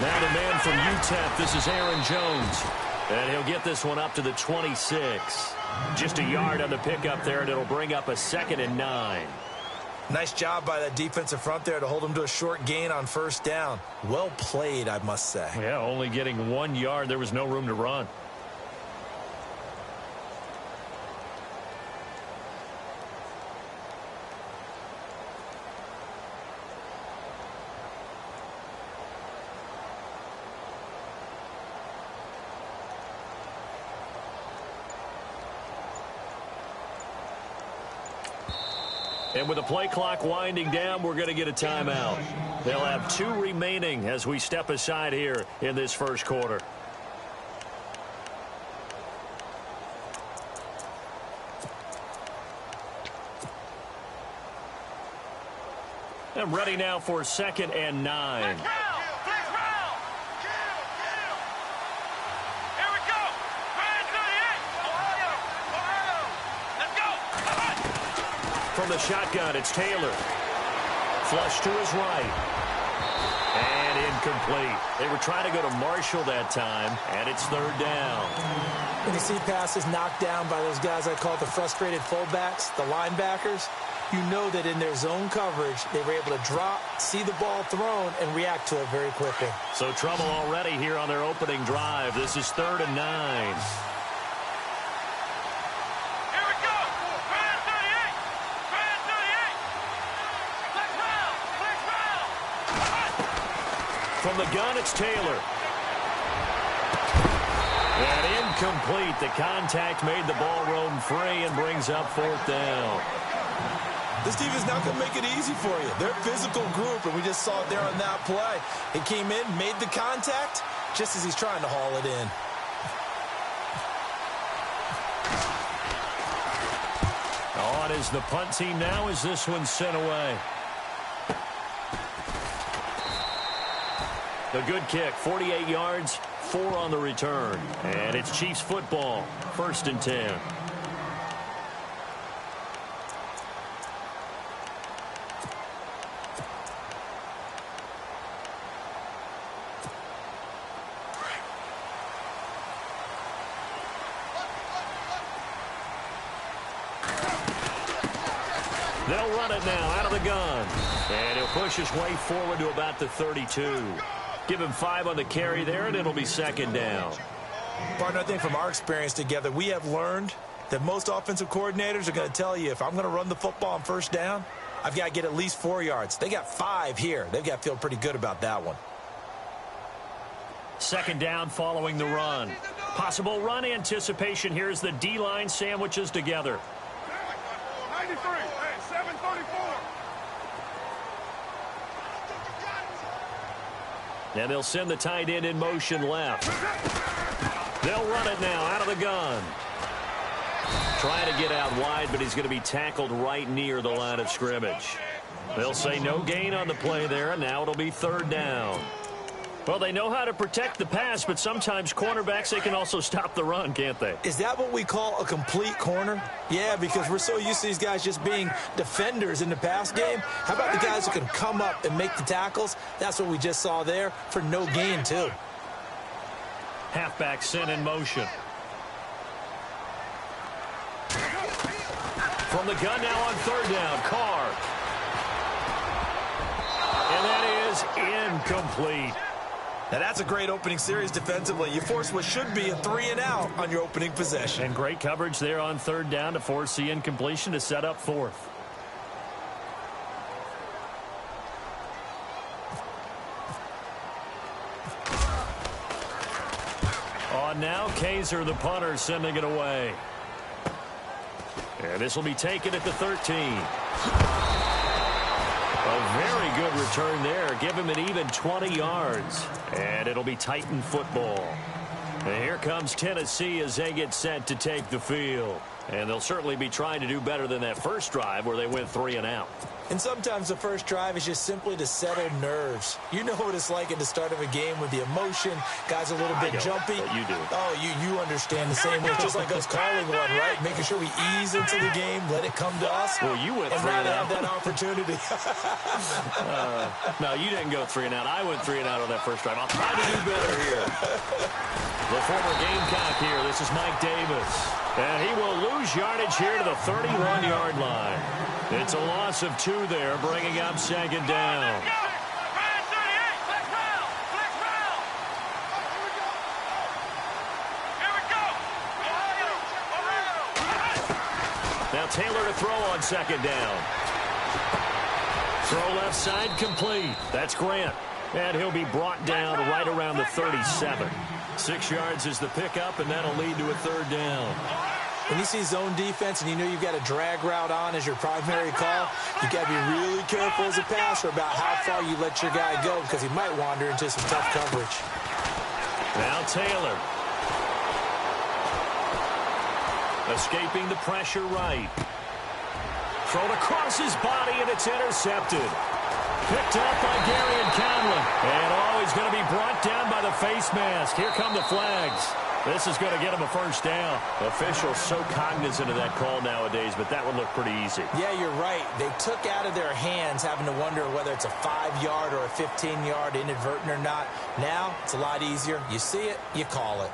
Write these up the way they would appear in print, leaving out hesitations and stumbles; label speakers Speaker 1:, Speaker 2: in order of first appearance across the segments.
Speaker 1: Now the man from UTEP, this is Aaron Jones. And he'll get this one up to the 26. Just a yard on the pickup there, and it'll bring up a 2nd and 9.
Speaker 2: Nice job by that defensive front there to hold him to a short gain on first down. Well played, I must say.
Speaker 1: Yeah, only getting 1 yard. There was no room to run. And with the play clock winding down, we're going to get a timeout. They'll have 2 remaining as we step aside here in this first quarter. And ready now for 2nd and 9. From the shotgun, it's Taylor. Flush to his right. And incomplete. They were trying to go to Marshall that time, and it's 3rd down.
Speaker 2: When you see passes knocked down by those guys I call the frustrated fullbacks, the linebackers, you know that in their zone coverage, they were able to drop, see the ball thrown, and react to it very quickly.
Speaker 1: So trouble already here on their opening drive. This is 3rd and 9. From the gun, it's Taylor. And incomplete. The contact made the ball roam free and brings up 4th down.
Speaker 2: This team is not going to make it easy for you. They're a physical group, and we just saw it there on that play. He came in, made the contact, just as he's trying to haul it in.
Speaker 1: On is the punt team now as this one's sent away. A good kick, 48 yards, 4 on the return. And it's Chiefs football, 1st and 10. They'll run it now out of the gun. And he'll push his way forward to about the 32. Give him 5 on the carry there, and it'll be 2nd down.
Speaker 2: Partner, I think from our experience together, we have learned that most offensive coordinators are going to tell you, if I'm going to run the football on first down, I've got to get at least 4 yards. They got 5 here. They've got to feel pretty good about that one.
Speaker 1: 2nd down following the run. Possible run anticipation. Here's the D-line sandwiches together.
Speaker 3: 93, hey, 734.
Speaker 1: And they'll send the tight end in motion left. They'll run it now out of the gun. Trying to get out wide, but he's going to be tackled right near the line of scrimmage. They'll say no gain on the play there, and now it'll be 3rd down. Well, they know how to protect the pass, but sometimes cornerbacks, they can also stop the run, can't they?
Speaker 2: Is that what we call a complete corner? Yeah, because we're so used to these guys just being defenders in the pass game. How about the guys who can come up and make the tackles? That's what we just saw there for no gain, too.
Speaker 1: Halfback sent in motion. From the gun now on 3rd down, Carr. And that is incomplete.
Speaker 2: Now, that's a great opening series defensively. You force what should be a 3-and-out on your opening possession.
Speaker 1: And great coverage there on 3rd down to force the incompletion to set up 4th. On now, Kaiser, the punter, sending it away. And this will be taken at the 13. A very good return there. Give him an even 20 yards. And it'll be Titan football. And here comes Tennessee as they get set to take the field. And they'll certainly be trying to do better than that first drive where they went 3 and out.
Speaker 2: And sometimes the first drive is just simply to settle nerves. You know what it's like at the start of a game with the emotion. Guys a little bit jumpy.
Speaker 1: But you do.
Speaker 2: Oh, you understand the same way. It's just like us calling one, right? Making sure we ease into the game, let it come to us.
Speaker 1: Well, you went 3
Speaker 2: and
Speaker 1: and out.
Speaker 2: have that opportunity.
Speaker 1: No, you didn't go 3 and out. I went 3 and out on that first drive. I'll try to do better here. The former Gamecock here. This is Mike Davis. And he will lose yardage here to the 31-yard line. It's a loss of 2 there, bringing up second down. Now Taylor to throw on second down. Throw left side complete. That's Grant. And he'll be brought down right around the 37. 6 yards is the pickup, and that'll lead to a third down.
Speaker 2: When you see zone defense and you know you've got a drag route on as your primary call, you've got to be really careful as a passer about how far you let your guy go because he might wander into some tough coverage.
Speaker 1: Now Taylor. Escaping the pressure right. Thrown across his body, and it's intercepted. Picked up by Gary and Conlon. And he's going to be brought down by the face mask. Here come the flags. This is going to get him a first down. Officials so cognizant of that call nowadays, but that would look pretty easy.
Speaker 2: Yeah, you're right. They took out of their hands having to wonder whether it's a 5-yard or a 15-yard inadvertent or not. Now, it's a lot easier. You see it, you call it.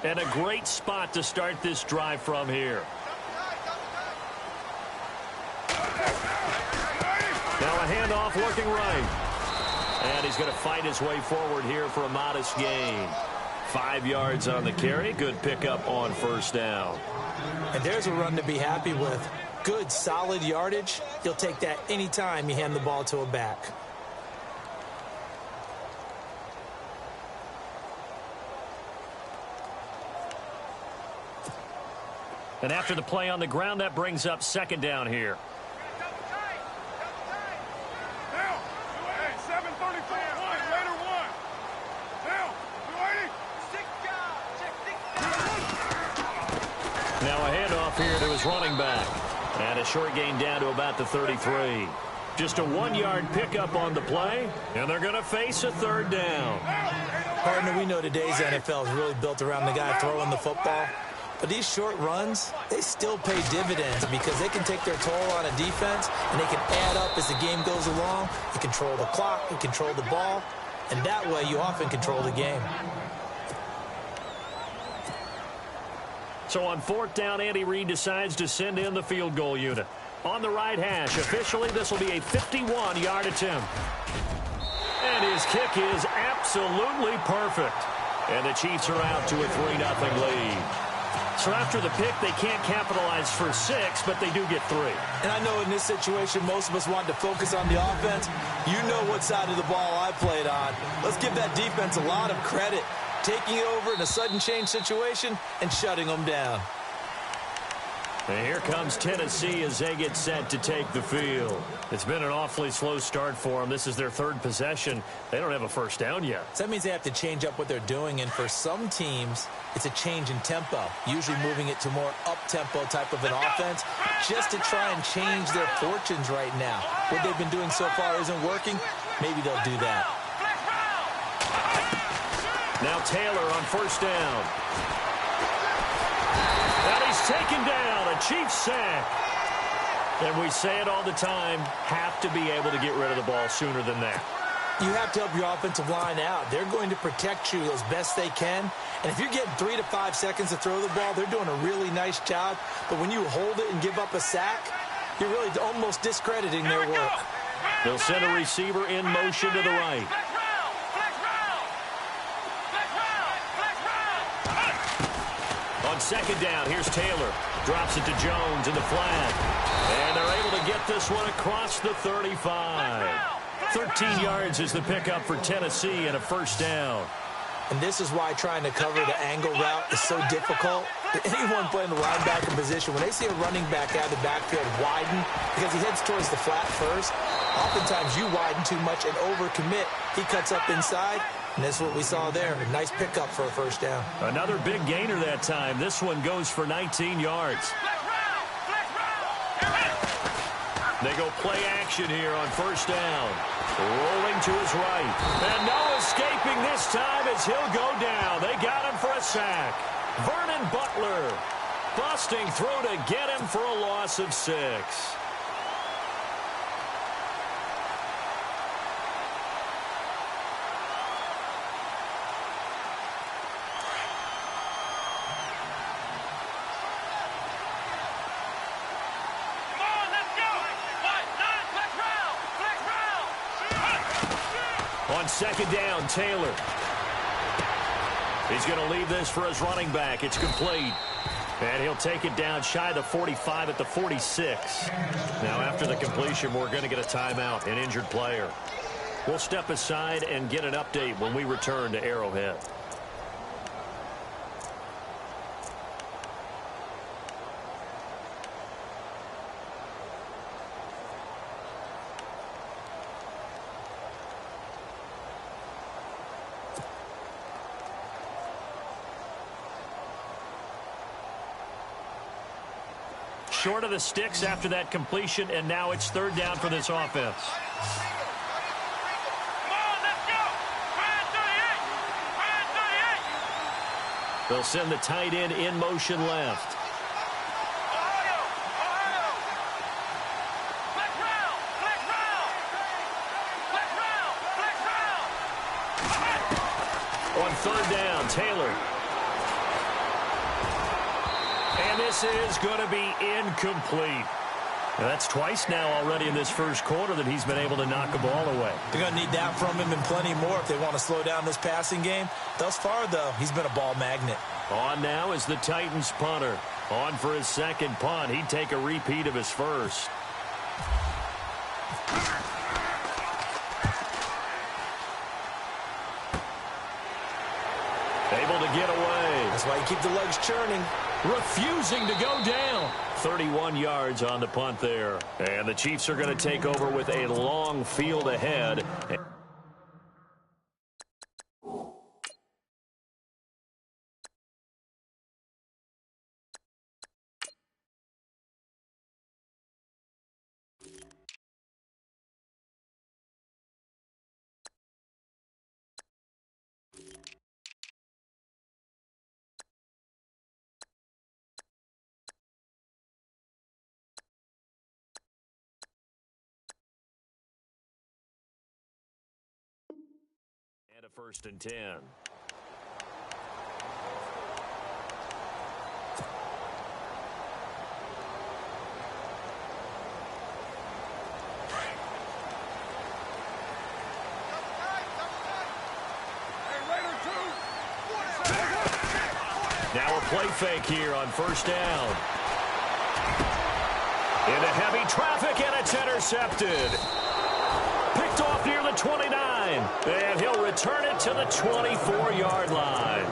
Speaker 1: And a great spot to start this drive from here. Now a handoff looking right. And he's going to fight his way forward here for a modest gain. 5 yards on the carry. Good pickup on first down.
Speaker 2: And there's a run to be happy with. Good, solid yardage. You'll take that anytime you hand the ball to a back.
Speaker 1: And after the play on the ground, that brings up second down here.
Speaker 3: Now, 7:34, later 1. Now, 280.
Speaker 1: Now a handoff here to his running back. And a short gain down to about the 33. Just a 1-yard pickup on the play, and they're going to face a third down.
Speaker 2: Partner, we know today's NFL is really built around the guy throwing the football. But these short runs, they still pay dividends because they can take their toll on a defense and they can add up as the game goes along. You control the clock, you control the ball, and that way you often control the game.
Speaker 1: So on fourth down, Andy Reid decides to send in the field goal unit. On the right hash, officially this will be a 51-yard attempt. And his kick is absolutely perfect. And the Chiefs are out to a 3-0 lead. So after the pick, they can't capitalize for 6, but they do get 3.
Speaker 2: And I know in this situation, most of us want to focus on the offense. You know what side of the ball I played on. Let's give that defense a lot of credit. Taking it over in a sudden change situation and shutting them down.
Speaker 1: And here comes Tennessee as they get set to take the field. It's been an awfully slow start for them. This is their 3rd possession. They don't have a first down yet.
Speaker 2: So that means they have to change up what they're doing, and for some teams, it's a change in tempo, usually moving it to more up-tempo type of an offense just to try and change their fortunes right now. What they've been doing so far isn't working. Maybe they'll do that.
Speaker 1: Now Taylor on first down. And he's taken down, a Chiefs sack. And we say it all the time, have to be able to get rid of the ball sooner than that.
Speaker 2: You have to help your offensive line out. They're going to protect you as best they can. And if you're getting 3 to 5 seconds to throw the ball, they're doing a really nice job. But when you hold it and give up a sack, you're really almost discrediting their work.
Speaker 1: They'll send a receiver in motion to the right. On second down, here's Taylor. Drops it to Jones in the flat. And they're able to get this one across the 35. 13 yards is the pickup for Tennessee and a first down.
Speaker 2: And this is why trying to cover the angle route is so difficult. Anyone playing the linebacker position, when they see a running back out of the backfield widen, because he heads towards the flat first, oftentimes you widen too much and overcommit. He cuts up inside, and that's what we saw there. A nice pickup for a first down.
Speaker 1: Another big gainer that time. This one goes for 19 yards. They go play action here on first down. Rolling to his right. And no escaping this time as he'll go down. They got him for a sack. Vernon Butler busting through to get him for a loss of 6. On second down, Taylor. He's going to leave this for his running back. It's complete. And he'll take it down shy of the 45 at the 46. Now, after the completion, we're going to get a timeout, an injured player. We'll step aside and get an update when we return to Arrowhead. Short of the sticks after that completion, and now it's third down for this offense. They'll send the tight end in motion left. On third down, Taylor. And this is going to be incomplete. Now, that's twice now already in this first quarter that he's been able to knock a ball away.
Speaker 2: They're going to need that from him and plenty more if they want to slow down this passing game. Thus far, though, he's been a ball magnet.
Speaker 1: On now is the Titans punter. On for his second punt. He'd take a repeat of his first. Able to get away.
Speaker 2: That's why you keep the legs churning.
Speaker 1: Refusing to go down. 31 yards on the punt there. And the Chiefs are going to take over with a long field ahead. And a 1st and 10. Now a play fake here on first down. Into heavy traffic, and it's intercepted. Picked off near the 29, and he'll return it to the 24-yard line.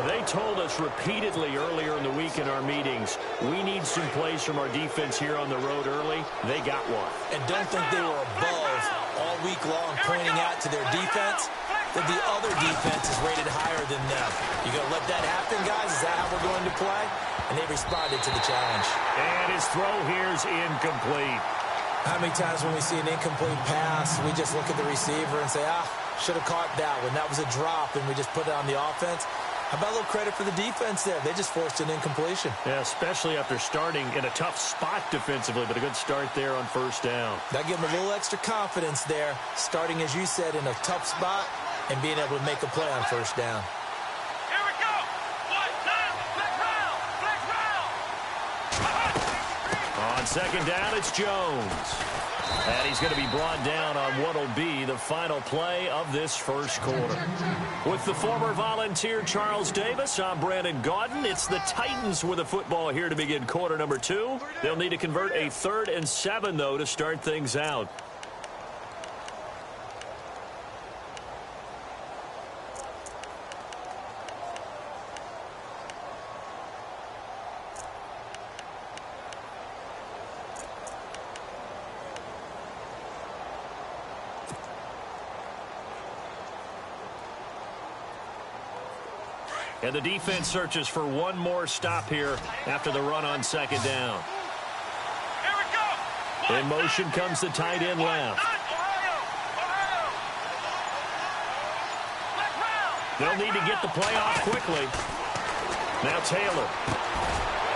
Speaker 1: They told us repeatedly earlier in the week in our meetings, we need some plays from our defense here on the road early. They got one.
Speaker 2: And don't think they were above all week long pointing out to their defense that the other defense is rated higher than them. You going to let that happen, guys? Is that how we're going to play? And they responded to the challenge.
Speaker 1: And his throw here is incomplete.
Speaker 2: How many times when we see an incomplete pass, we just look at the receiver and say, should have caught that one. That was a drop, and we just put it on the offense. How about a little credit for the defense there? They just forced an incompletion.
Speaker 1: Yeah, especially after starting in a tough spot defensively, but a good start there on first down.
Speaker 2: That gave them a little extra confidence there, starting, as you said, in a tough spot and being able to make a play on first down.
Speaker 3: Here we go.
Speaker 1: On second down, it's Jones. And he's going to be brought down on what will be the final play of this first quarter. With the former Volunteer Charles Davis, I'm Brandon Gaudin. It's the Titans with the football here to begin quarter number 2. They'll need to convert a 3rd and 7, though, to start things out. And the defense searches for one more stop here after the run on second down.
Speaker 3: Here we go.
Speaker 1: In motion comes the tight end left. They'll need to get the play off quickly. Now Taylor.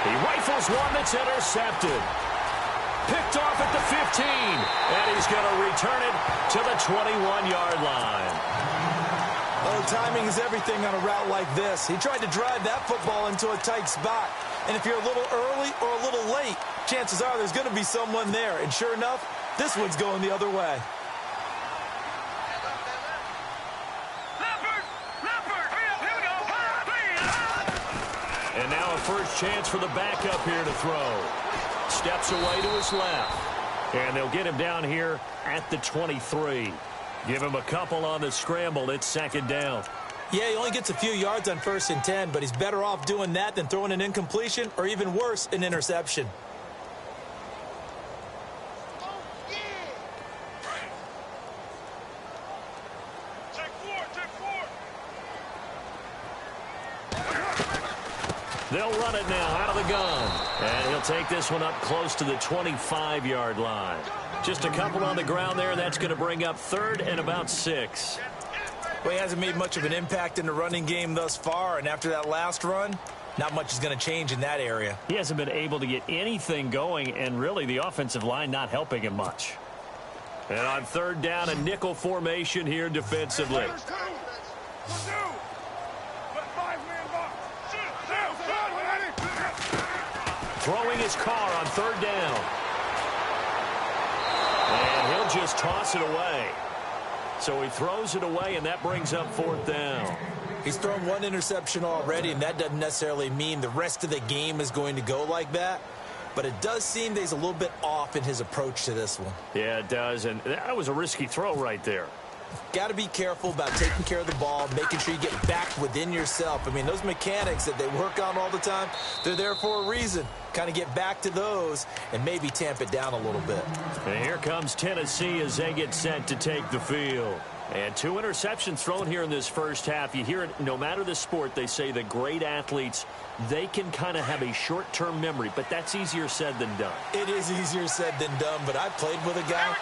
Speaker 1: He rifles one that's intercepted. Picked off at the 15. And he's going to return it to the 21-yard line.
Speaker 2: Oh, timing is everything on a route like this. He tried to drive that football into a tight spot. And if you're a little early or a little late, chances are there's going to be someone there. And sure enough, this one's going the other way.
Speaker 1: And now a first chance for the backup here to throw. Steps away to his left. And they'll get him down here at the 23. Give him a couple on the scramble. It's second down.
Speaker 2: Yeah, he only gets a few yards on 1st and 10, but he's better off doing that than throwing an incompletion or even worse, an interception.
Speaker 1: They'll run it now out of the gun. And he'll take this one up close to the 25-yard line. Just a couple on the ground there. That's going to bring up 3rd and about 6.
Speaker 2: Well, he hasn't made much of an impact in the running game thus far, and after that last run, not much is going to change in that area.
Speaker 1: He hasn't been able to get anything going, and really the offensive line not helping him much. And on 3rd down, a nickel formation here defensively. Throwing his car on 3rd down. And he'll just toss it away. So he throws it away, and that brings up 4th down.
Speaker 2: He's thrown one interception already, and that doesn't necessarily mean the rest of the game is going to go like that. But it does seem that he's a little bit off in his approach to this one.
Speaker 1: Yeah, it does, and that was a risky throw right there.
Speaker 2: Got to be careful about taking care of the ball, making sure you get back within yourself. I mean, those mechanics that they work on all the time, they're there for a reason. Kind of get back to those and maybe tamp it down a little bit.
Speaker 1: And here comes Tennessee as they get set to take the field. And 2 interceptions thrown here in this first half. You hear it, no matter the sport, they say the great athletes, they can kind of have a short-term memory, but that's easier said than done.
Speaker 2: It is easier said than done, but I played with a guy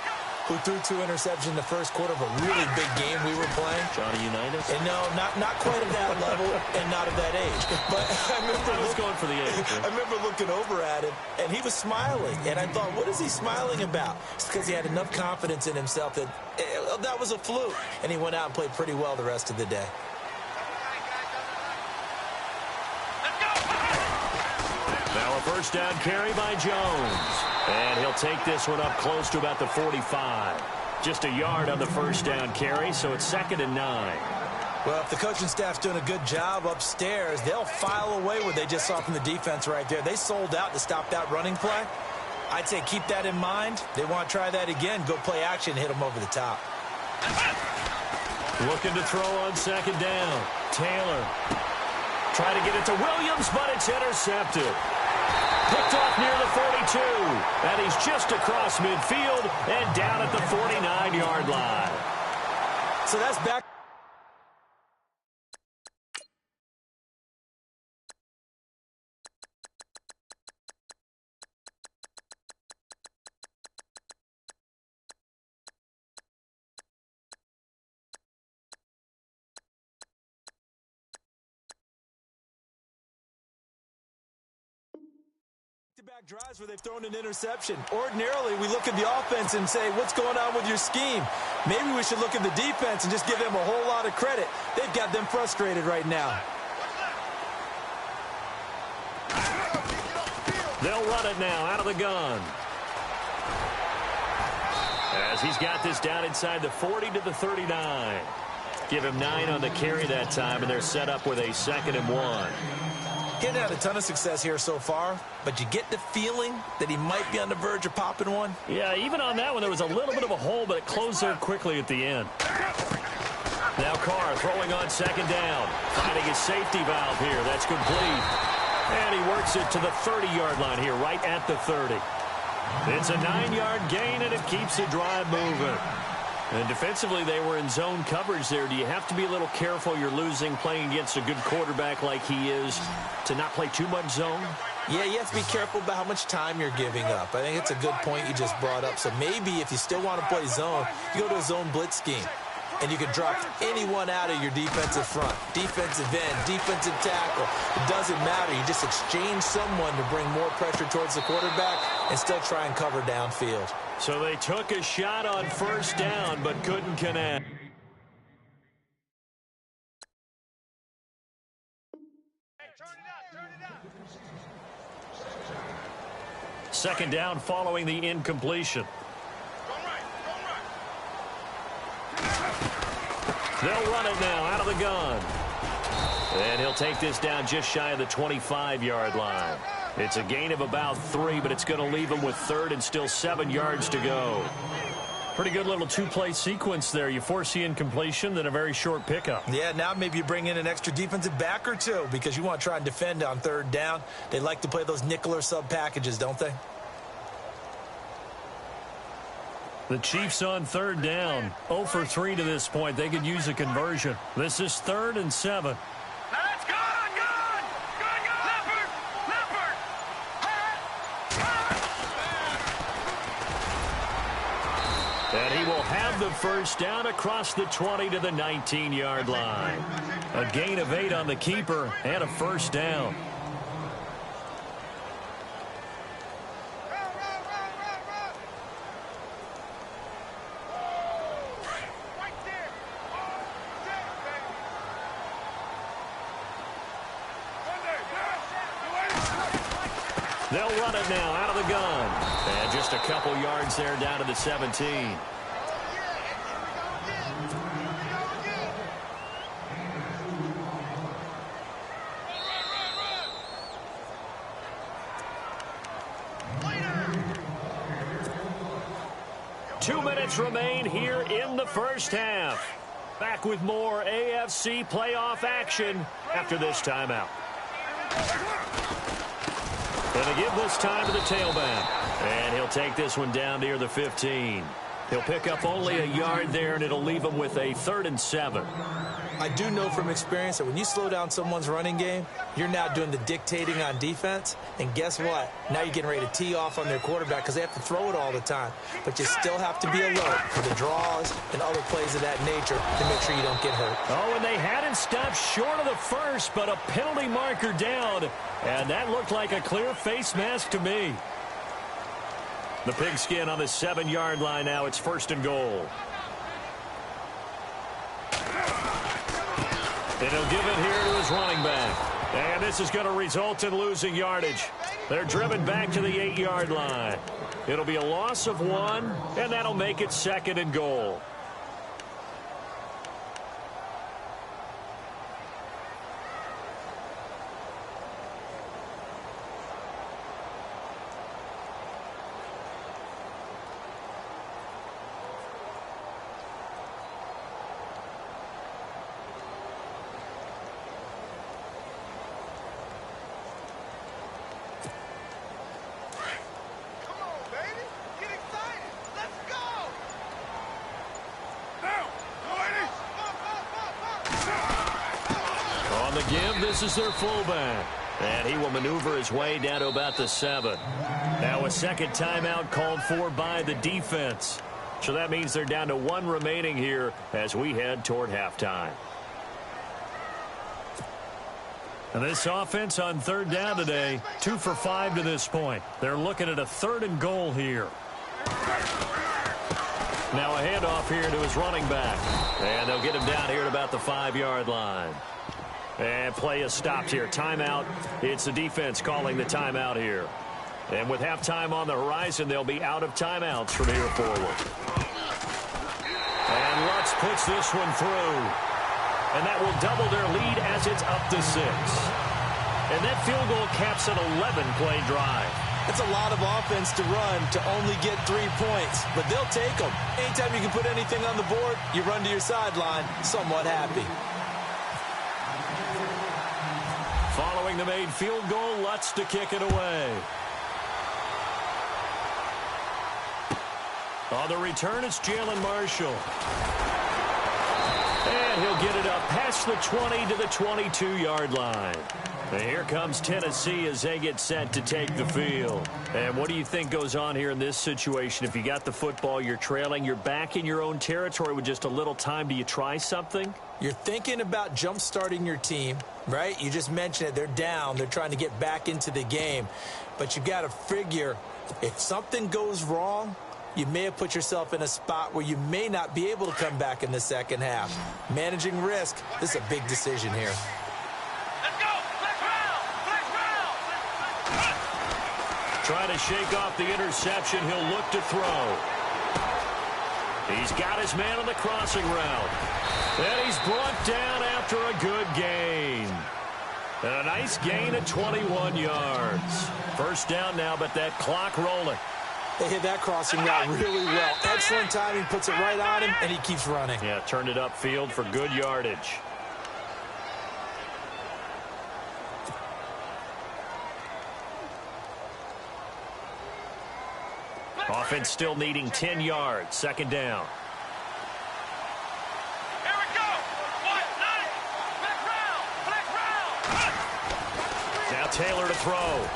Speaker 2: who threw 2 interceptions in the first quarter of a really big game we were playing.
Speaker 1: Johnny Unitas?
Speaker 2: And no, not quite at that level and not at that age. But I
Speaker 1: was going for the age. Right?
Speaker 2: I remember looking over at him, and he was smiling. And I thought, what is he smiling about? It's because he had enough confidence in himself that that was a fluke. And he went out and played pretty well the rest of the day.
Speaker 1: Now a first down carry by Jones. And he'll take this one up close to about the 45. Just a yard on the first down carry, so it's 2nd and 9.
Speaker 2: Well, if the coaching staff's doing a good job upstairs, they'll file away what they just saw from the defense right there. They sold out to stop that running play. I'd say keep that in mind. They want to try that again, go play action, hit them over the top.
Speaker 1: Looking to throw on 2nd down. Taylor. Try to get it to Williams, but it's intercepted. Picked off near the 42. And he's just across midfield and down at the 49-yard line.
Speaker 2: So that's back. Back drives where they've thrown an interception. Ordinarily, we look at the offense and say, what's going on with your scheme? Maybe we should look at the defense and just give them a whole lot of credit. They've got them frustrated right now.
Speaker 1: They'll run it now out of the gun. As he's got this down inside the 40 to the 39. Give him 9 on the carry that time, and they're set up with a 2nd and 1.
Speaker 2: Getting had a ton of success here so far, but you get the feeling that he might be on the verge of popping one.
Speaker 1: Yeah, even on that one, there was a little bit of a hole, but it closed there quickly at the end. Now Carr throwing on 2nd down. Finding his safety valve here. That's complete. And he works it to the 30-yard line here, right at the 30. It's a 9-yard gain, and it keeps the drive moving. And defensively, they were in zone coverage there. Do you have to be a little careful you're losing playing against a good quarterback like he is to not play too much zone?
Speaker 2: Yeah, you have to be careful about how much time you're giving up. I think it's a good point you just brought up. So maybe if you still want to play zone, you go to a zone blitz scheme. And you can drop anyone out of your defensive front. Defensive end, defensive tackle. It doesn't matter. You just exchange someone to bring more pressure towards the quarterback and still try and cover downfield.
Speaker 1: So they took a shot on first down but couldn't connect. Second down following the incompletion. They'll run it now out of the gun. And he'll take this down just shy of the 25-yard line. It's a gain of about 3, but it's going to leave him with third and still 7 yards to go. Pretty good little two-play sequence there. You force the incompletion, then a very short pickup.
Speaker 2: Yeah, now maybe you bring in an extra defensive back or two because you want to try and defend on third down. They like to play those nickel or sub packages, don't they?
Speaker 1: The Chiefs on third down. 0 for 3 to this point. They could use a conversion. This is 3rd and 7.
Speaker 3: Let's go!
Speaker 1: And he will have the first down across the 20 to the 19-yard line. A gain of 8 on the keeper and a first down. They'll run it now out of the gun. And just a couple yards there down to the 17. Two minutes remain here in the first half. Back with more AFC playoff action after this timeout. Going to give this time to the tailback. And he'll take this one down near the 15. He'll pick up only a yard there, and it'll leave him with a 3rd and 7.
Speaker 2: I do know from experience that when you slow down someone's running game, you're now doing the dictating on defense. And guess what? Now you're getting ready to tee off on their quarterback because they have to throw it all the time. But you still have to be alert for the draws and other plays of that nature to make sure you don't get hurt.
Speaker 1: Oh, and they hadn't stopped short of the first, but a penalty marker down. And that looked like a clear face mask to me. The pigskin on the 7-yard line now. It's 1st and goal. And he'll give it here to his running back. And this is going to result in losing yardage. They're driven back to the 8-yard line. It'll be a loss of 1, and that'll make it 2nd and goal. Give, this is their fullback. And he will maneuver his way down to about the 7. Now a second timeout called for by the defense. So that means they're down to 1 remaining here as we head toward halftime. And this offense on third down today, 2 for 5 to this point. They're looking at a 3rd and goal here. Now a handoff here to his running back. And they'll get him down here at about the 5-yard line. And play is stopped here. Timeout. It's the defense calling the timeout here. And with halftime on the horizon, they'll be out of timeouts from here forward. And Lutz puts this one through. And that will double their lead as it's up to 6. And that field goal caps an 11-play drive.
Speaker 2: It's a lot of offense to run to only get 3 points, but they'll take them. Anytime you can put anything on the board, you run to your sideline somewhat happy.
Speaker 1: Following the made field goal, Lutz to kick it away. On the return, it's Jalen Marshall. And he'll get it up past the 20 to the 22-yard line. And here comes Tennessee as they get set to take the field. And what do you think goes on here in this situation? If you got the football, you're trailing, you're back in your own territory with just a little time. Do you try something?
Speaker 2: You're thinking about jump-starting your team, right? You just mentioned it. They're down. They're trying to get back into the game. But you got to figure if something goes wrong, you may have put yourself in a spot where you may not be able to come back in the second half. Managing risk, this is a big decision here.
Speaker 1: Trying to shake off the interception. He'll look to throw. He's got his man on the crossing route. And he's brought down after a good gain. And a nice gain of 21 yards. First down now, but that clock rolling.
Speaker 2: They hit that crossing route really well. Excellent timing, puts it right on him, and he keeps running.
Speaker 1: Yeah, turned it upfield for good yardage. Offense still needing 10 yards. Second down.
Speaker 3: Here we go. Black round.
Speaker 1: Now Taylor to throw.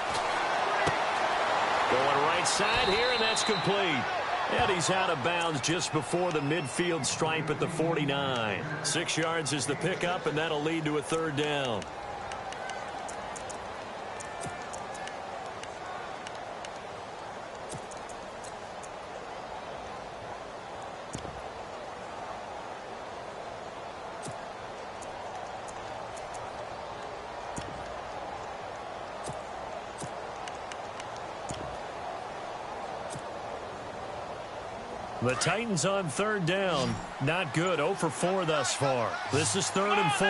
Speaker 1: Going right side here, and that's complete. And he's out of bounds just before the midfield stripe at the 49. 6 yards is the pickup, and that'll lead to a third down. The Titans on third down. Not good. 0 for 4 thus far. This is 3rd and 4.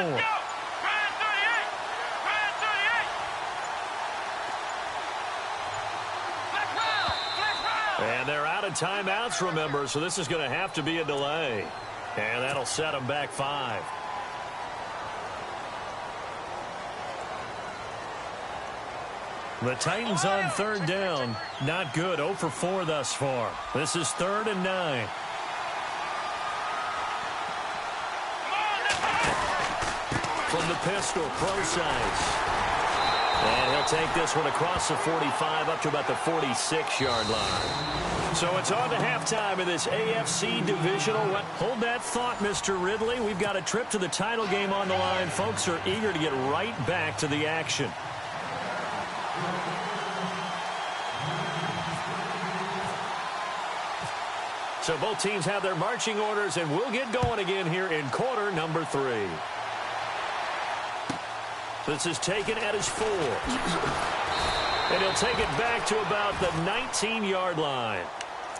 Speaker 1: And they're out of timeouts, remember, so this is going to have to be a delay. And that'll set them back 5. The Titans on third down. Not good. 0 for 4 thus far. This is 3rd and 9. From the pistol, pro size. And he'll take this one across the 45 up to about the 46-yard line. So it's on to halftime in this AFC divisional. Hold that thought, Mr. Ridley. We've got a trip to the title game on the line. Folks are eager to get right back to the action. So both teams have their marching orders, and we'll get going again here in quarter number 3. This is taken at his 4. And he'll take it back to about the 19-yard line.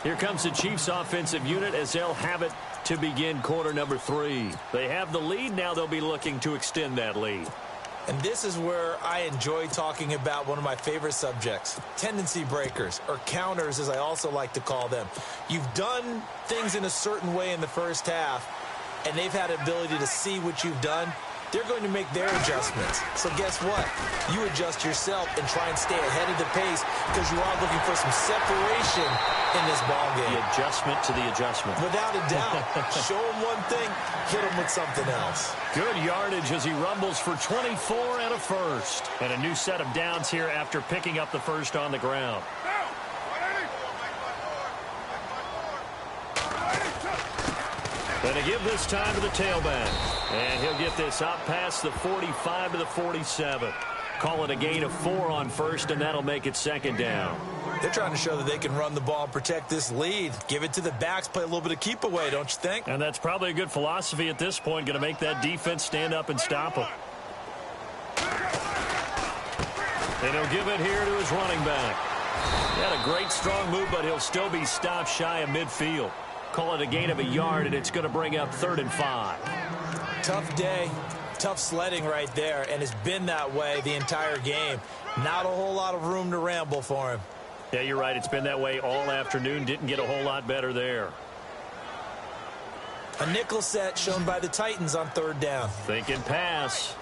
Speaker 1: Here comes the Chiefs offensive unit as they'll have it to begin quarter number 3. They have the lead. Now they'll be looking to extend that lead.
Speaker 2: And this is where I enjoy talking about one of my favorite subjects, tendency breakers, or counters as I also like to call them. You've done things in a certain way in the first half, and they've had the ability to see what you've done. They're going to make their adjustments. So guess what? You adjust yourself and try and stay ahead of the pace because you are looking for some separation in this ball game.
Speaker 1: The adjustment to the adjustment.
Speaker 2: Without a doubt. Show him one thing, hit him with something else.
Speaker 1: Good yardage as he rumbles for 24 and a first. And a new set of downs here after picking up the first on the ground. And to give this time to the tailback. And he'll get this out past the 45 to the 47. Call it a gain of 4 on first, and that'll make it second down.
Speaker 2: They're trying to show that they can run the ball and protect this lead. Give it to the backs, play a little bit of keep away, don't you think?
Speaker 1: And that's probably a good philosophy at this point, going to make that defense stand up and stop them. And he'll give it here to his running back. He had a great strong move, but he'll still be stopped shy of midfield. Call it a gain of a yard, and it's going to bring up 3rd and 5.
Speaker 2: Tough day, tough sledding right there, and it's been that way the entire game. Not a whole lot of room to ramble for him.
Speaker 1: Yeah, you're right. It's been that way all afternoon. Didn't get a whole lot better there.
Speaker 2: A nickel set shown by the Titans on 3rd down.
Speaker 1: Thinking pass.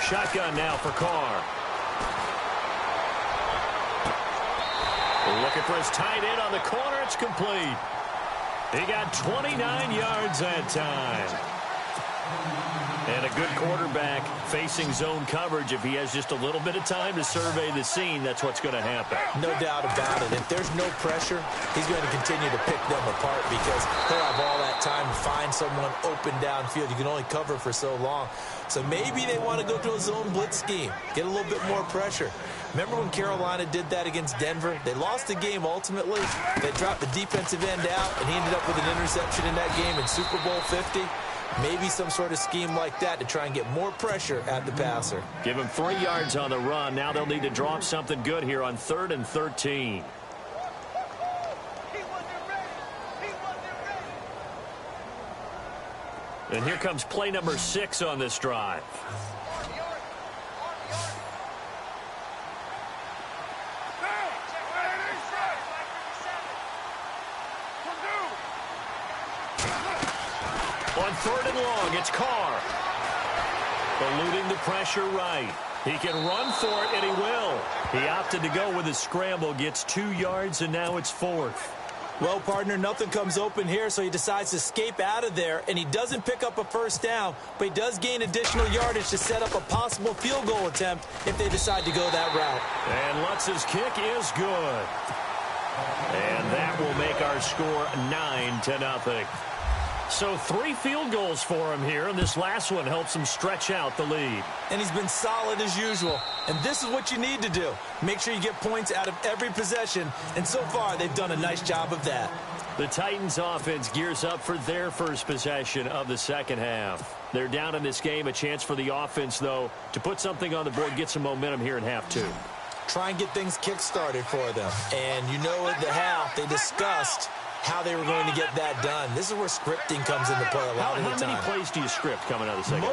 Speaker 1: Shotgun now for Carr. Looking for his tight end on the corner. It's complete. He got 29 yards that time. And a good quarterback facing zone coverage. If he has just a little bit of time to survey the scene, that's what's going to happen.
Speaker 2: No doubt about it. If there's no pressure, he's going to continue to pick them apart because he'll have all that time to find someone open downfield. You can only cover for so long. So maybe they want to go to a zone blitz scheme, get a little bit more pressure. Remember when Carolina did that against Denver? They lost the game ultimately. They dropped the defensive end out, and he ended up with an interception in that game in Super Bowl 50. Maybe some sort of scheme like that to try and get more pressure at the passer.
Speaker 1: Give him 3 yards on the run. Now they'll need to drop something good here on 3rd and 13. And here comes play number 6 on this drive. On 3rd and long, it's Carr. Eluding the pressure right. He can run for it, and he will. He opted to go with a scramble, gets 2 yards, and now it's 4th.
Speaker 2: Well, partner, nothing comes open here, so he decides to escape out of there, and he doesn't pick up a first down, but he does gain additional yardage to set up a possible field goal attempt if they decide to go that route.
Speaker 1: And Lutz's kick is good. And that will make our score 9-0. So 3 field goals for him here, and this last one helps him stretch out the lead.
Speaker 2: And he's been solid as usual. And this is what you need to do. Make sure you get points out of every possession. And so far, they've done a nice job of that.
Speaker 1: The Titans offense gears up for their first possession of the second half. They're down in this game. A chance for the offense, though, to put something on the board, get some momentum here in half 2.
Speaker 2: Try and get things kick-started for them. And you know at the half, they discussed how they were going to get that done. This is where scripting comes into play a lot of the time.
Speaker 1: How many plays do you script coming out of the second?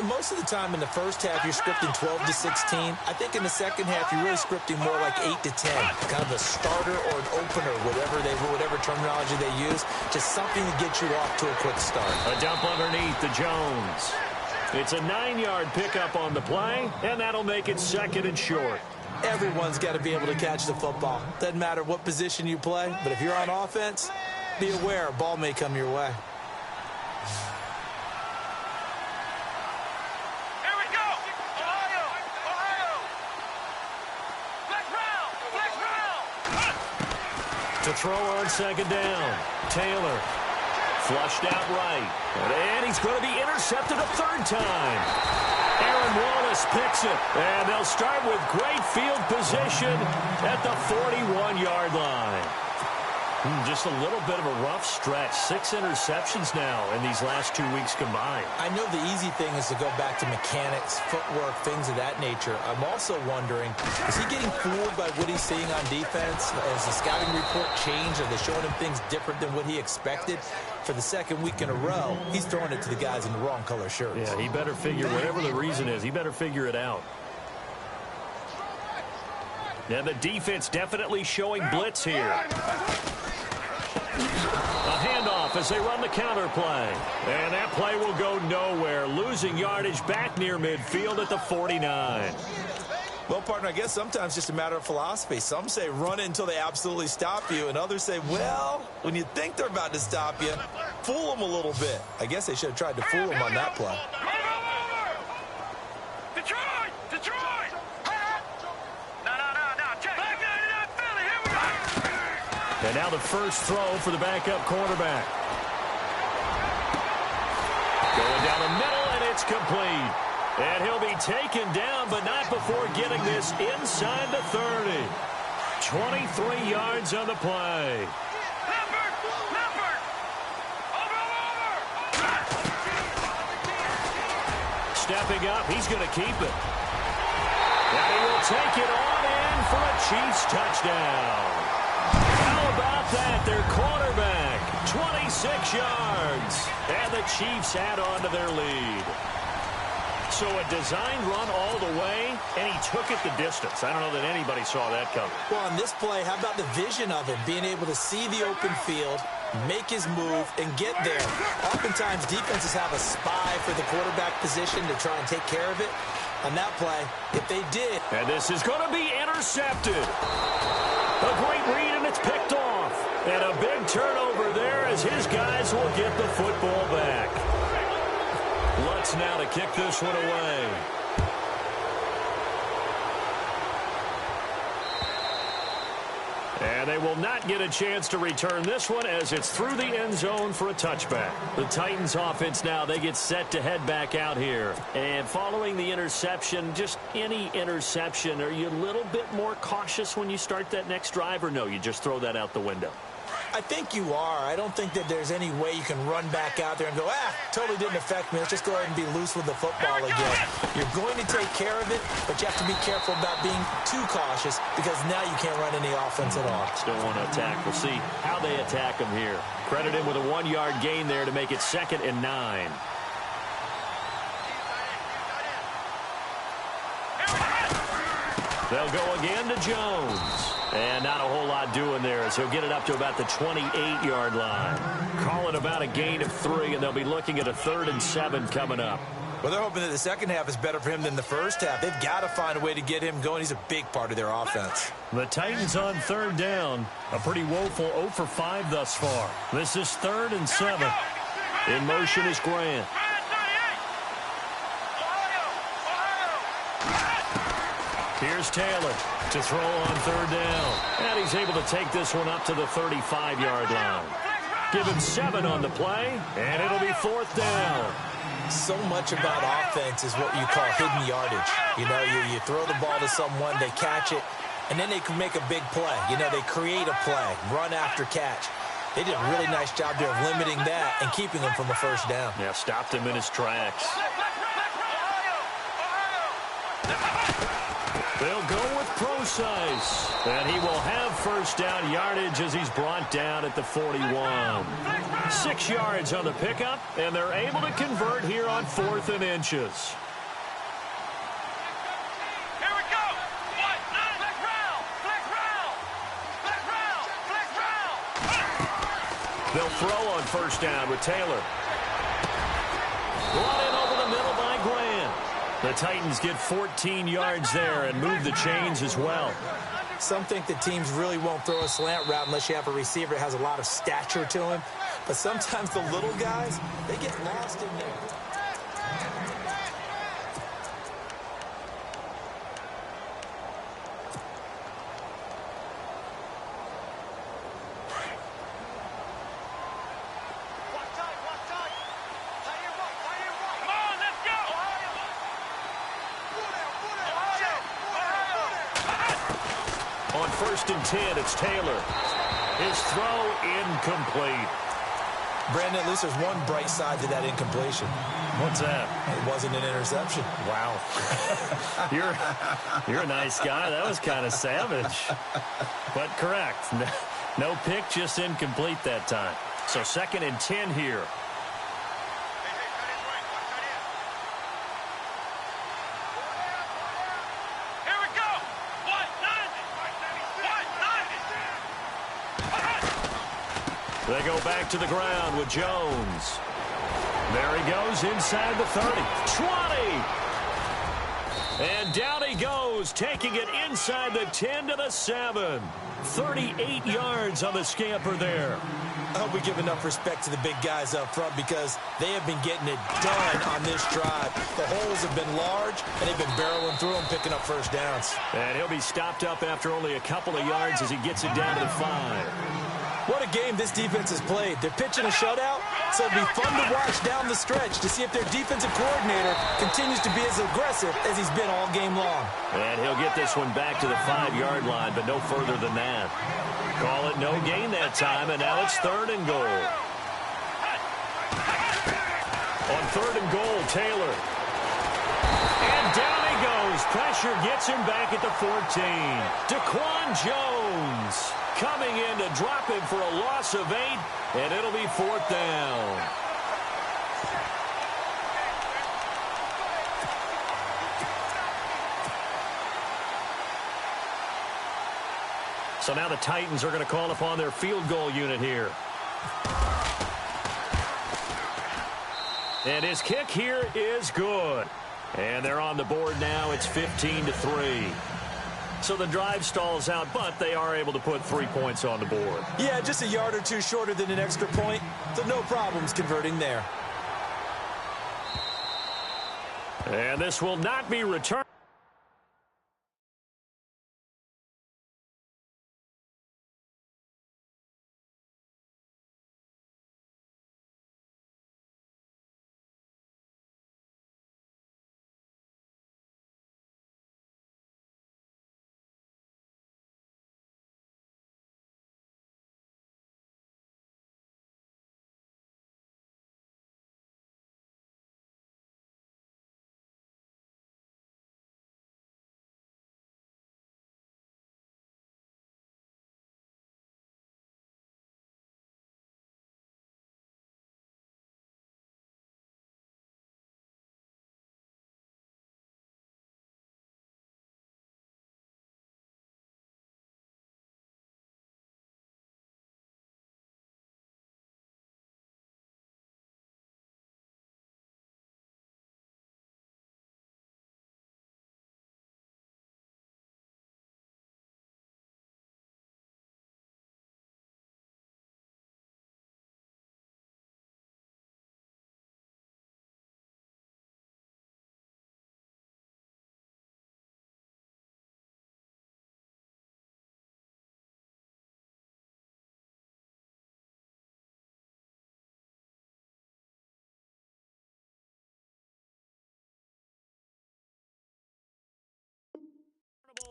Speaker 2: Most of the time in the first half, you're scripting 12 to 16. I think in the second half, you're really scripting more like 8 to 10. Kind of a starter or an opener, whatever terminology they use. Just something to get you off to a quick start.
Speaker 1: A dump underneath to Jones. It's a 9-yard pickup on the play, and that'll make it 2nd and short.
Speaker 2: Everyone's got to be able to catch the football. Doesn't matter what position you play, but if you're on offense, be aware a ball may come your way.
Speaker 3: Here we go! Ohio! Ohio! Flex round!
Speaker 1: To throw on 2nd down. Taylor. Flushed out right. And he's going to be intercepted a 3rd time. Aaron Wallace picks it, and they'll start with great field position at the 41-yard line. Just a little bit of a rough stretch. 6 interceptions now in these last 2 weeks combined.
Speaker 2: I know the easy thing is to go back to mechanics, footwork, things of that nature. I'm also wondering, is he getting fooled by what he's seeing on defense? Has the scouting report changed? Are they showing him things different than what he expected? For the 2nd week in a row, he's throwing it to the guys in the wrong color shirts.
Speaker 1: Yeah, he better figure, whatever the reason is, he better figure it out. And the defense definitely showing blitz here. A handoff as they run the counter play. And that play will go nowhere. Losing yardage back near midfield at the 49.
Speaker 2: Well, partner, I guess sometimes just a matter of philosophy. Some say run it until they absolutely stop you, and others say, well, when you think they're about to stop you, fool them a little bit. I guess they should have tried to fool them on that play.
Speaker 3: Detroit! Detroit! No. Check. Back 99 Philly. Here we go.
Speaker 1: And now the first throw for the backup quarterback. Going down the middle, and it's complete. And he'll be taken down, but not before getting this inside the 30. 23 yards on the play.
Speaker 3: Leopard! Over!
Speaker 1: Stepping up, he's going to keep it. And he will take it on in for a Chiefs touchdown. How about that? Their quarterback, 26 yards. And the Chiefs add on to their lead. So a design run all the way, and he took it the distance. I don't know that anybody saw that coming.
Speaker 2: Well, on this play, how about the vision of him, being able to see the open field, make his move, and get there. Oftentimes, defenses have a spy for the quarterback position to try and take care of it. on that play. If they did.
Speaker 1: And this is going to be intercepted. A great read, and it's picked off. And a big turnover there as his guys will get the football back. Lutz now to kick this one away. And they will not get a chance to return this one as it's through the end zone for a touchback. The Titans offense now, they get set to head back out here. And following the interception, just any interception, are you a little bit more cautious when you start that next drive, or no, you just throw that out the window?
Speaker 2: I think you are. I don't think that there's any way you can run back out there and go, totally didn't affect me. Let's just go ahead and be loose with the football again. You're going to take care of it, but you have to be careful about being too cautious because now you can't run any offense at all.
Speaker 1: Still want to attack. We'll see how they attack him here. Credit him with a 1-yard gain there to make it 2nd and 9. They'll go again to Jones. And not a whole lot doing there as he'll get it up to about the 28-yard line. Call it about a gain of 3, and they'll be looking at a 3rd and 7 coming up.
Speaker 2: Well, they're hoping that the second half is better for him than the first half. They've got to find a way to get him going. He's a big part of their offense.
Speaker 1: The Titans on 3rd down. A pretty woeful 0 for 5 thus far. This is 3rd and 7. In motion is Grant. Here's Taylor to throw on 3rd down. And he's able to take this one up to the 35-yard line. Give him 7 on the play, and it'll be 4th down.
Speaker 2: So much about offense is what you call hidden yardage. You know, you throw the ball to someone, they catch it, and then they can make a big play. You know, they create a play, run after catch. They did a really nice job there of limiting that and keeping him from a 1st down.
Speaker 1: Yeah, stopped him in his tracks. They'll go with Procise, and he will have 1st down yardage as he's brought down at the 41. 6 yards on the pickup, and they're able to convert here on 4th and inches.
Speaker 3: Here we go. Flex round.
Speaker 1: They'll throw on 1st down with Taylor. Brought in over the middle by Grant. The Titans get 14 yards there and move the chains as well.
Speaker 2: Some think that teams really won't throw a slant route unless you have a receiver that has a lot of stature to him. But sometimes the little guys, they get lost in there.
Speaker 1: On 1st and 10, it's Taylor. His throw incomplete.
Speaker 2: Brandon, at least there's one bright side to that incompletion.
Speaker 1: What's that?
Speaker 2: It wasn't an interception.
Speaker 1: Wow. You're a nice guy. That was kind of savage. But correct. No pick, just incomplete that time. So 2nd and 10 here. They go back to the ground with Jones. There he goes inside the 30. 20! And down he goes, taking it inside the 10 to the 7. 38 yards on the scamper there.
Speaker 2: I hope we give enough respect to the big guys up front because they have been getting it done on this drive. The holes have been large, and they've been barreling through them, picking up 1st downs.
Speaker 1: And he'll be stopped up after only a couple of yards as he gets it down to the 5.
Speaker 2: What a game this defense has played. They're pitching a shutout, so it'll be fun to watch down the stretch to see if their defensive coordinator continues to be as aggressive as he's been all game long.
Speaker 1: And he'll get this one back to the 5-yard line, but no further than that. Call it no gain that time, and now it's 3rd and goal. On 3rd and goal, Taylor. And down he goes. Pressure gets him back at the 14. Daquan Jones coming in to drop him for a loss of 8, and it'll be 4th down. So now the Titans are going to call upon their field goal unit here. And his kick here is good. And they're on the board now. It's 15-3. So the drive stalls out, but they are able to put 3 points on the board.
Speaker 2: Yeah, just a yard or two shorter than an extra point, so no problems converting there.
Speaker 1: And this will not be returned.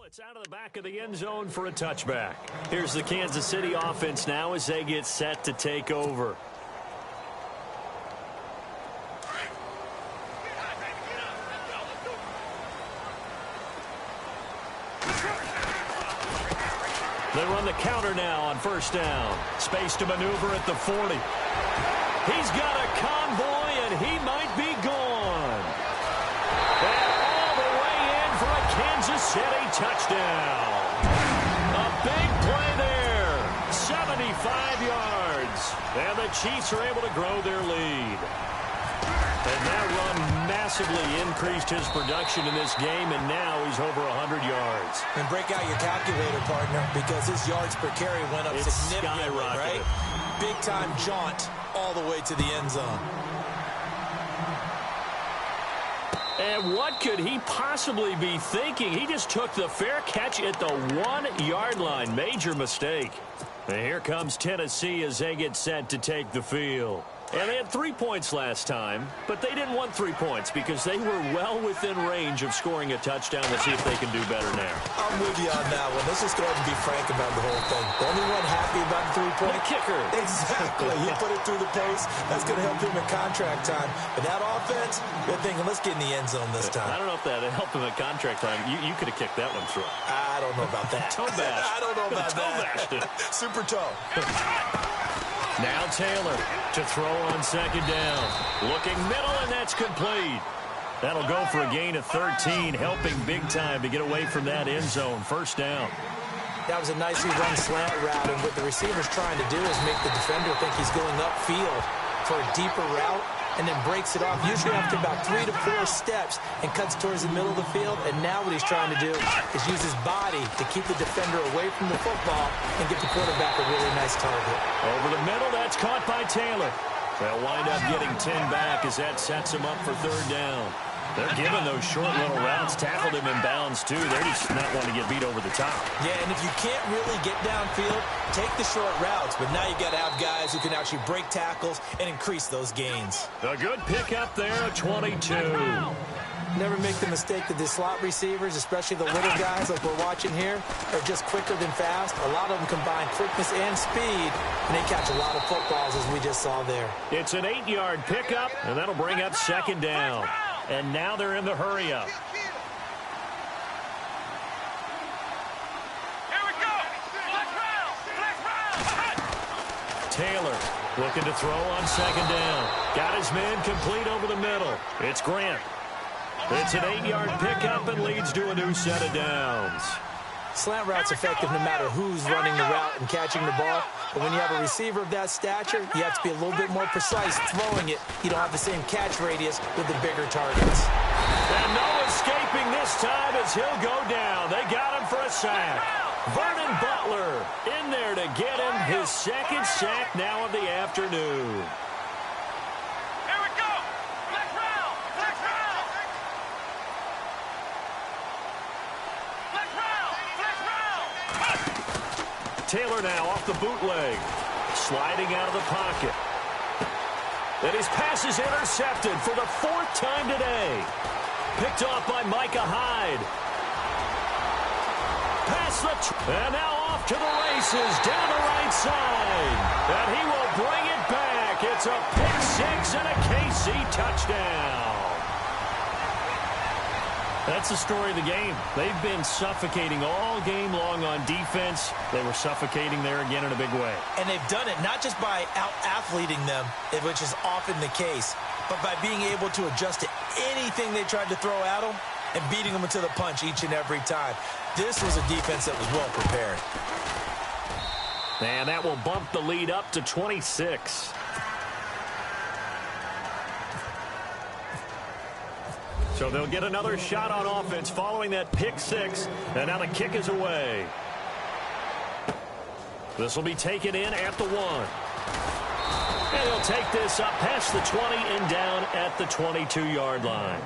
Speaker 1: It's out of the back of the end zone for a touchback. Here's the Kansas City offense now as they get set to take over. They run the counter now on first down. Space to maneuver at the 40. He's got a convoy, and he might be gone. And all the way in for a Kansas City touchdown. A big play there. 75 yards. And the Chiefs are able to grow their lead. And that run massively increased his production in this game, and now he's over 100 yards.
Speaker 2: And break out your calculator, partner, because his yards per carry went up significantly, right? Big-time jaunt all the way to the end zone.
Speaker 1: And what could he possibly be thinking? He just took the fair catch at the 1-yard line. Major mistake. And here comes Tennessee as they get set to take the field. And they had 3 points last time, but they didn't want 3 points because they were well within range of scoring a touchdown. Let's see if they can do better now.
Speaker 2: I'm with you on that one. Let's just go ahead and be frank about the whole thing. The only one happy about the 3-point
Speaker 1: kicker.
Speaker 2: Exactly. He put it through the post. That's going to help him in contract time. But that offense, they're thinking, let's get in the end zone this time.
Speaker 1: I don't know if that helped him at contract time. You could have kicked that one through.
Speaker 2: I don't know about that.
Speaker 1: Toe bash.
Speaker 2: I don't know about
Speaker 1: that.
Speaker 2: Super toe.
Speaker 1: Now Taylor to throw on second down. Looking middle, and that's complete. That'll go for a gain of 13, helping big time to get away from that end zone. First down.
Speaker 2: That was a nicely run slant route, and what the receiver's trying to do is make the defender think he's going upfield for a deeper route, and then breaks it off, usually after about 3 to 4 steps, and cuts towards the middle of the field. And now what he's trying to do is use his body to keep the defender away from the football and get the quarterback a really nice target.
Speaker 1: Over the middle, that's caught by Taylor. They'll wind up getting 10 back as that sets him up for third down. They're giving those short little routes. Tackled him in bounds, too. They're just not wanting to get beat over the top. Yeah, and if you can't really get downfield, take the short routes. But now you got to have guys who can actually break tackles and increase those gains. A good pickup there, a 22.
Speaker 2: Never make the mistake that the slot receivers, especially the little guys like we're watching here, are just quicker than fast. A lot of them combine quickness and speed, and they catch a lot of footballs, as we just saw there.
Speaker 1: It's an 8-yard pickup, and that'll bring up second down. And now they're in the hurry-up.
Speaker 3: Here we go. Flex round.
Speaker 1: Taylor looking to throw on second down. Got his man complete over the middle. It's Grant. It's an 8-yard pickup and leads to a new set of downs.
Speaker 2: Slant route's effective no matter who's running the route and catching the ball. But when you have a receiver of that stature, you have to be a little bit more precise throwing it. You don't have the same catch radius with the bigger targets.
Speaker 1: And no escaping this time as he'll go down. They got him for a sack. Vernon Butler in there to get him his second sack now of the afternoon.
Speaker 3: Here we go. Flex round. Flex round. Flex round. Flex round.
Speaker 1: Taylor now off the bootleg. Sliding out of the pocket. And his pass is intercepted for the fourth time today. Picked off by Micah Hyde. And now off to the races down the right side. And he will bring it back. It's a pick six and a KC touchdown. That's the story of the game. They've been suffocating all game long on defense. They were suffocating there again in a big way.
Speaker 2: And they've done it not just by out-athleting them, which is often the case, but by being able to adjust to anything they tried to throw at them and beating them into the punch each and every time. This was a defense that was well prepared.
Speaker 1: And that will bump the lead up to 26. So they'll get another shot on offense following that pick six. And now the kick is away. This will be taken in at the 1. And he'll take this up past the 20 and down at the 22-yard line.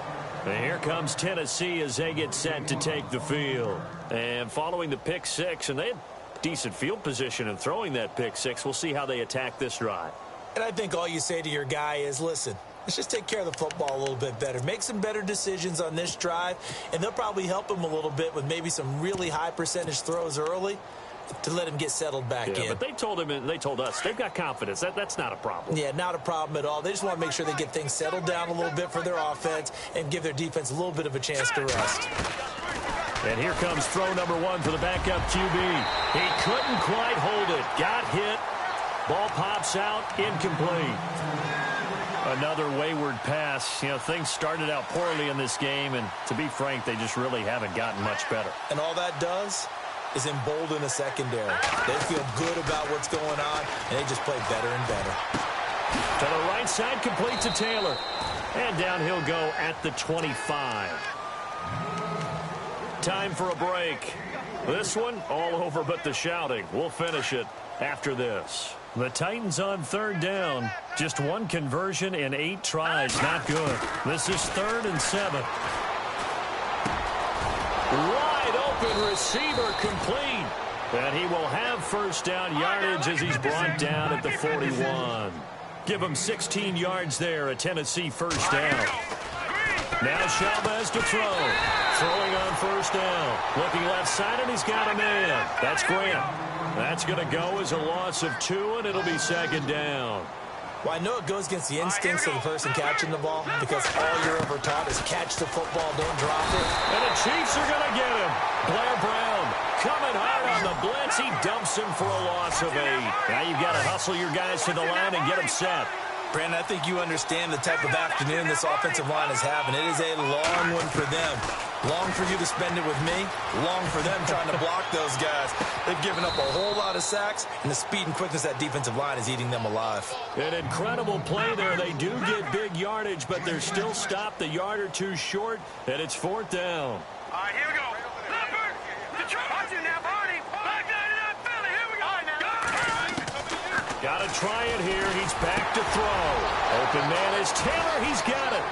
Speaker 1: And here comes Tennessee as they get set to take the field. And following the pick six, and they had decent field position in throwing that pick six. We'll see how they attack this drive.
Speaker 2: And I think all you say to your guy is, listen, let's just take care of the football a little bit better. Make some better decisions on this drive, and they'll probably help him a little bit with maybe some really high percentage throws early to let him get settled back in.
Speaker 1: But they told him, and they told us, they've got confidence. That's not a problem.
Speaker 2: Yeah, not a problem at all. They just want to make sure they get things settled down a little bit for their offense and give their defense a little bit of a chance to rest.
Speaker 1: And here comes throw number 1 for the backup QB. He couldn't quite hold it. Got hit. Ball pops out. Incomplete. Another wayward pass. You know, things started out poorly in this game, and to be frank, they just really haven't gotten much better.
Speaker 2: And all that does is embolden the secondary. They feel good about what's going on, and they just play better and better.
Speaker 1: To the right side, complete to Taylor. And down he'll go at the 25. Time for a break. This one, all over but the shouting. We'll finish it after this. The Titans on third down. Just one conversion in 8 tries. Not good. This is 3rd and 7. Wide open receiver complete. And he will have first down yardage as he's brought down at the 41. Give him 16 yards there, a Tennessee first down. Now Chavez to throw. Throwing on first down. Looking left side, and he's got a man. That's Grant. That's going to go as a loss of 2, and it'll be 2nd down.
Speaker 2: Well, I know it goes against the instincts of the person catching the ball because all you're ever taught is catch the football, don't drop it.
Speaker 1: And the Chiefs are going to get him. Blair Brown coming hard on the blitz. He dumps him for a loss of 8. Now you've got to hustle your guys to the line and get them set.
Speaker 2: Brandon, I think you understand the type of afternoon this offensive line is having. It is a long one for them. Long for you to spend it with me. Long for them trying to block those guys. They've given up a whole lot of sacks, and the speed and quickness of that defensive line is eating them alive.
Speaker 1: An incredible play there. They do get big yardage, but they're still stopped a yard or 2 short, and it's 4th down.
Speaker 3: All right, here we go. Leopard, Detroit. Watch it now, Barney. Back down to that Philly. Here we go. All right, now.
Speaker 1: Got to try it here. He's back to throw. Open man is Taylor. He's got it.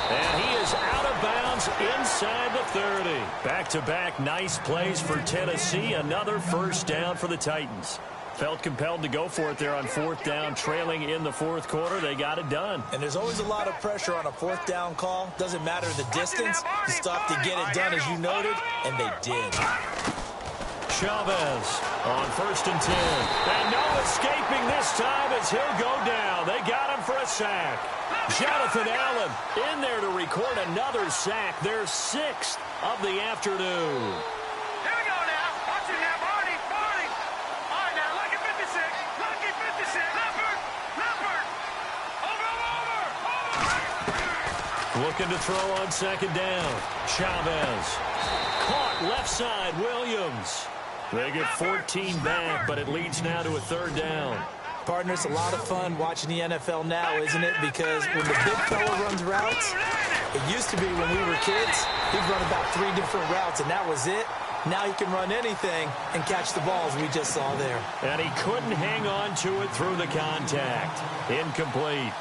Speaker 1: And he is out of bounds inside the 30. Back-to-back nice plays for Tennessee. Another first down for the Titans. Felt compelled to go for it there on 4th down, trailing in the 4th quarter. They got it done.
Speaker 2: And there's always a lot of pressure on a 4th down call. Doesn't matter the distance. You stop to get it done, as you noted, and they did.
Speaker 1: Chavez on 1st and 10. And no escaping this time as he'll go down. They got him for a sack. Jonathan Allen in there to record another sack. Their 6th of the afternoon.
Speaker 3: Here we go now. Watch it now, Barney. Barney. All right, now, lucky 56. Lucky 56. Leopard. Leopard. Over.
Speaker 1: Looking to throw on 2nd down. Chavez. Caught left side. Williams. They get 14 back, but it leads now to a 3rd down.
Speaker 2: Partner, it's a lot of fun watching the NFL now, isn't it? Because when the big fella runs routes, It used to be when we were kids, he'd run about 3 different routes, and that was it. Now he can run anything and catch the balls we just saw there.
Speaker 1: And he couldn't hang on to it through the contact. Incomplete.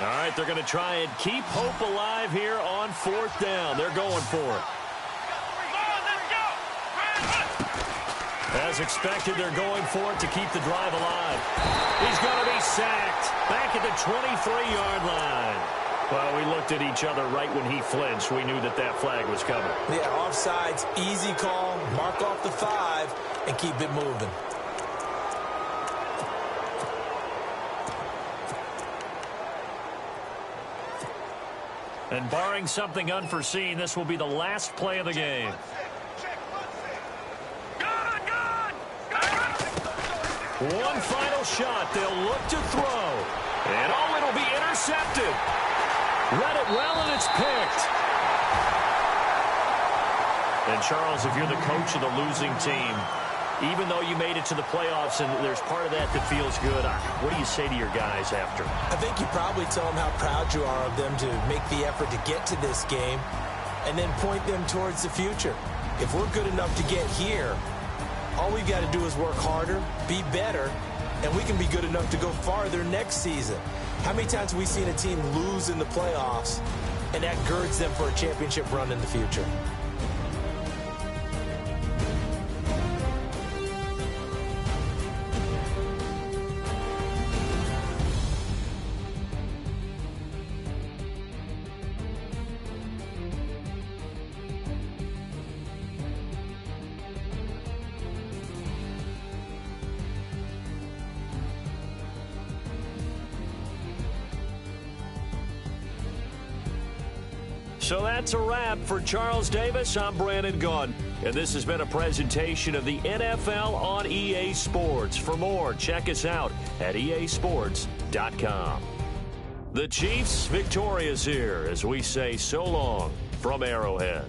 Speaker 1: All right, they're going to try and keep hope alive here on 4th down. They're going for it. As expected, they're going for it to keep the drive alive. He's going to be sacked back at the 23-yard line. Well, we looked at each other right when he flinched. We knew that that flag was coming.
Speaker 2: Yeah, offsides, easy call, mark off the 5, and keep it moving.
Speaker 1: And barring something unforeseen, this will be the last play of the game. One final shot. They'll look to throw. And, oh, it'll be intercepted. Read it well, and it's picked. And, Charles, if you're the coach of the losing team, even though you made it to the playoffs and there's part of that that feels good, what do you say to your guys after?
Speaker 2: I think you probably tell them how proud you are of them to make the effort to get to this game and then point them towards the future. If we're good enough to get here, all we've got to do is work harder, be better, and we can be good enough to go farther next season. How many times have we seen a team lose in the playoffs, and that girds them for a championship run in the future?
Speaker 1: So that's a wrap for Charles Davis. I'm Brandon Gaudin, and this has been a presentation of the NFL on EA Sports. For more, check us out at easports.com. The Chiefs victorious here as we say so long from Arrowhead.